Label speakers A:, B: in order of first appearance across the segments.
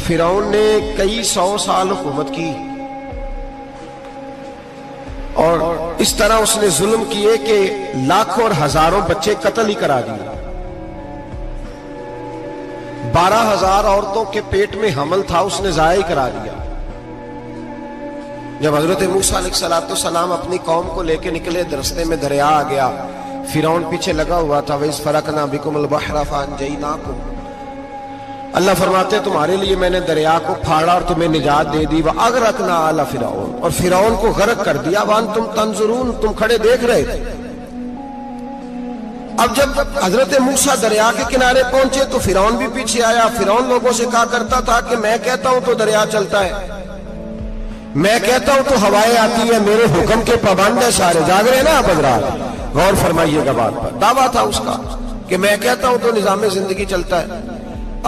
A: فرعون نے کئی 100 سال حکومت کی اور اس طرح اس نے ظلم کیے کہ لاکھوں اور ہزاروں بچے قتل ہی کرا دیے. 12,000 عورتوں کے پیٹ میں حمل تھا اس نے ضائع کرا دیا. جب حضرت موسیٰ علیہ السلام اپنی قوم کو لے کے نکلے رستے میں دریا آ گیا, فرعون پیچھے لگا ہوا تھا. وَإِذْ فَرَقْنَا بِكُمُ الْبَحْرَ فَأَنْجَيْنَاكُمْ, اللہ فرماتے تمہارے لیے میں نے دریا کو پھاڑا اور تمہیں نجات دے دی. وَأَغْرَقْنَا آلَ فِرْعَوْنَ, اور فرعون کو غرق کر دیا. وَأَنْتُمْ تَنْظُرُونَ, تم کھڑے دیکھ رہے تھے. اب جب حضرت موسیٰ دریا کے کنارے پہنچے تو فرعون بھی پیچھے آیا. فرعون لوگوں سے کہا کرتا تھا کہ میں کہتا ہوں تو دریا چلتا ہے, میں کہتا ہوں تو ہوائیں آتی ہیں, میرے حکم کے پابند ہے سارے. جاگ رہے نا آپ حضرات, غور فرمائیے گا بات پر. دعویٰ تھا اس کا کہ میں کہتا ہوں تو نظام زندگی چلتا ہے.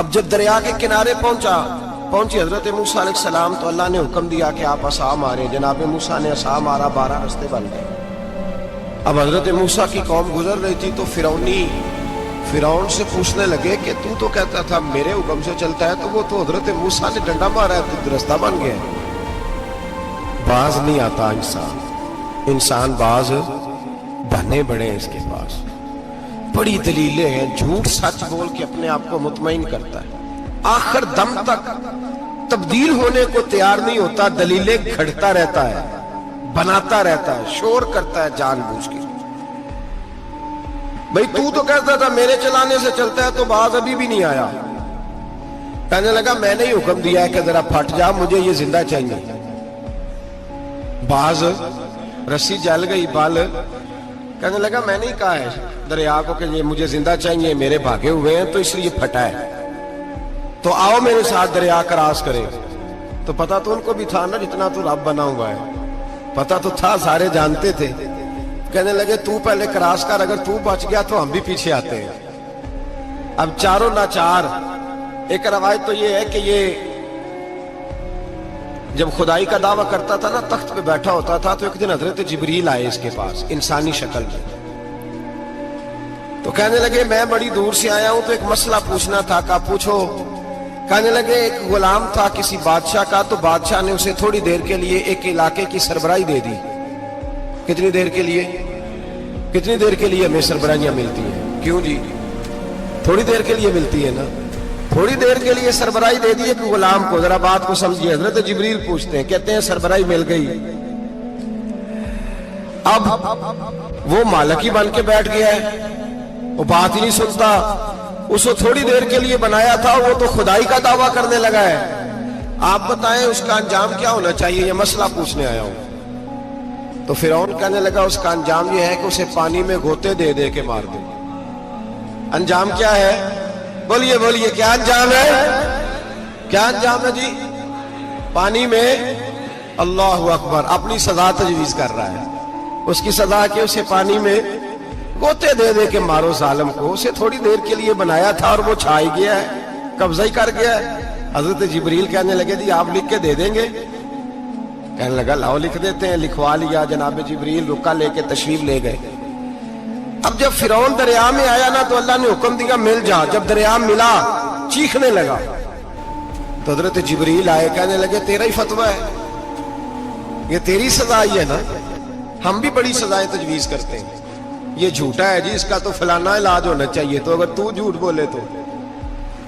A: اب جب دریا کے کنارے پہنچی حضرت موسیٰ علیہ السلام تو اللہ نے حکم دیا کہ آپ عصا مارے. جناب موسیٰ نے عصا مارا, 12 رستے بن گئے. اب حضرت موسیٰ کی قوم گزر رہی تھی تو فرعون سے پوچھنے لگے کہ تو کہتا تھا میرے حکم سے چلتا ہے, تو وہ تو حضرت موسیٰ نے ڈنڈا مارا ہے تو رستہ بن گیا. باز نہیں آتا انسان باز بنے بڑے ہیں اس کے پاس. بڑی دلیلیں ہیں, جھوٹ سچ بول کے اپنے آپ کو مطمئن کرتا ہے, آخر دم تک تبدیل ہونے کو تیار نہیں ہوتا. دلیلیں گھڑتا رہتا ہے, بناتا رہتا ہے, شور کرتا ہے جان بوجھ کے. بھئی تو کہتا تھا میرے چلانے سے چلتا ہے, تو باز ابھی بھی نہیں آیا. کہنے لگا میں نے ہی حکم دیا ہے کہ ذرا پھٹ جا, مجھے یہ زندہ چاہیے. باز رسی جل گئی بال, کہنے لگا میں نہیں کہا ہے دریا کو کہ یہ مجھے زندہ چاہیے, میرے بھاگے ہوئے ہیں تو اس لیے پھٹا ہے, تو آؤ میرے ساتھ دریا کراس کرے. تو پتا تو ان کو بھی تھا نا, جتنا تو رب بنا ہوا ہے پتا تو تھا, سارے جانتے تھے. کہنے لگے تو پہلے کراس کر, اگر تو بچ گیا تو ہم بھی پیچھے آتے ہیں. اب چاروں ناچار. ایک روایت تو یہ ہے کہ یہ جب خدائی کا دعویٰ کرتا تھا نا, تخت پہ بیٹھا ہوتا تھا, تو ایک دن حضرت جبریل آئے اس کے پاس انسانی شکل میں. تو کہنے لگے میں بڑی دور سے آیا ہوں تو ایک مسئلہ پوچھنا تھا. کہا پوچھو. کہنے لگے ایک غلام تھا کسی بادشاہ کا, تو بادشاہ نے اسے تھوڑی دیر کے لیے ایک علاقے کی سربراہی دے دی. کتنی دیر کے لیے ہمیں سربراہیاں ملتی ہیں؟ کیوں جی, تھوڑی دیر کے لیے ملتی ہے نا. تھوڑی دیر کے لیے سربراہی دے دی ایک غلام کو. ذرا بات کو سمجھیے. حضرت جبریل پوچھتے ہیں, کہتے ہیں سربراہی مل گئی. اب وہ مالک ہی بن کے بیٹھ گیا ہے, وہ بات ہی نہیں سنتا. اس کو تھوڑی دیر کے لیے بنایا تھا, وہ تو خدائی کا دعویٰ کرنے لگا ہے. آپ بتائیں اس کا انجام کیا ہونا چاہیے, یہ مسئلہ پوچھنے آیا ہوں. تو فرعون کہنے لگا اس کا انجام یہ ہے کہ اسے پانی میں غوطے دے دے کے مار دے. انجام کیا ہے؟ بولیے کیا انجام ہے؟ کیا انجام ہے جی؟ پانی میں. اللہ اکبر, اپنی سزا تجویز کر رہا ہے. اس کی سزا کہ اسے پانی میں غوطے دے دے کے مارو ظالم کو. اسے تھوڑی دیر کے لیے بنایا تھا اور وہ چھائی گیا ہے, قبضہ ہی کر گیا ہے. حضرت جبریل کہنے لگے جی آپ لکھ کے دے دیں گے؟ کہنے لگا لاؤ لکھ دیتے ہیں. لکھوا لیا. جناب جبریل رکا لے کے تشریف لے گئے. اب جب فرعون دریا میں آیا نا تو اللہ نے حکم دیا مل جا. جب دریا ملا چیخنے لگا تو حضرت جبریل آئے, کہنے لگے تیرا ہی فتویٰ ہے, یہ تیری سزا ہی ہے نا, ہم بھی بڑی سزائیں تجویز کرتے ہیں. یہ جھوٹا ہے جی, اس کا تو فلانا علاج ہونا چاہیے, تو اگر تو جھوٹ بولے تو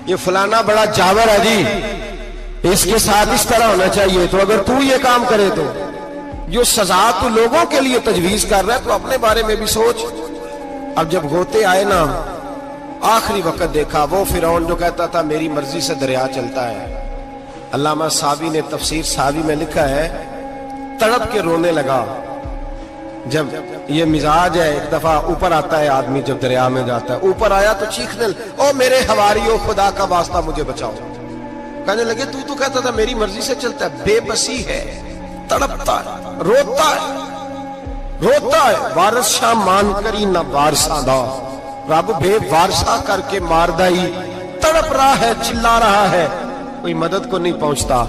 A: یہ فلانا بڑا جاور ہے جی, اس کے ساتھ اس طرح ہونا چاہیے, تو اگر تو یہ کام کرے تو جو سزا تو لوگوں کے لیے تجویز کر رہا ہے تو اپنے بارے میں بھی سوچ. اب جب غوطے آئے نا, آخری وقت دیکھا وہ فرعون جو کہتا تھا میری مرضی سے دریا چلتا ہے. علامہ صاوی نے تفسیر صاوی میں لکھا ہے, تڑپ کے رونے لگا. جب یہ مزاج ہے, ایک دفعہ اوپر آتا ہے آدمی جب دریا میں جاتا ہے, اوپر آیا تو چیخنے او میرے حواریوں, خدا کا واسطہ مجھے بچاؤ. کہنے لگے تو کہتا تھا میری مرضی سے چلتا ہے. بے بسی ہے, تڑپتا ہے, روتا ہے. وارث شاہ مان کری نہ وارثہ دا, رب بے وارثہ کر کے مار دائی. تڑپ رہا ہے, چلا رہا ہے, کوئی مدد کو نہیں پہنچتا.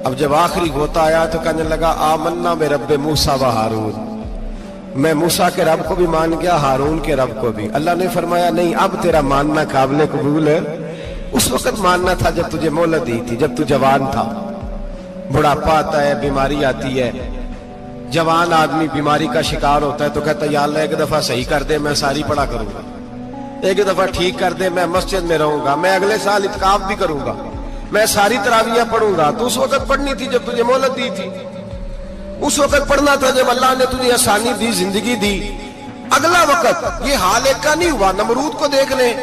A: اب جب آخری غوطہ آیا تو کہنے لگا آمنا میں رب موسیٰ و ہارون, میں موسیٰ کے رب کو بھی مان گیا, ہارون کے رب کو بھی. اللہ نے فرمایا نہیں, اب تیرا ماننا قابل قبول اس وقت ماننا تھا جب تجھے مہلت دی تھی، جب تو جوان تھا. بڑھاپا آتا ہے، بیماری آتی ہے، جوان آدمی بیماری کا شکار ہوتا ہے تو کہتا ہے یا اللہ ایک دفعہ صحیح کر دے، میں ساری پڑھا کروں گا، ایک دفعہ ٹھیک کر دے، میں مسجد میں رہوں گا، میں اگلے سال اعتکاف بھی کروں گا، میں ساری تراویحیں پڑھوں گا. تو اس وقت پڑھنی تھی جب تجھے مہلت دی تھی، اس وقت پڑھنا تھا جب اللہ نے تجھے آسانی دی، زندگی دی. اگلا وقت یہ حال ایک کا نہیں ہوا. نمرود کو دیکھ لیں،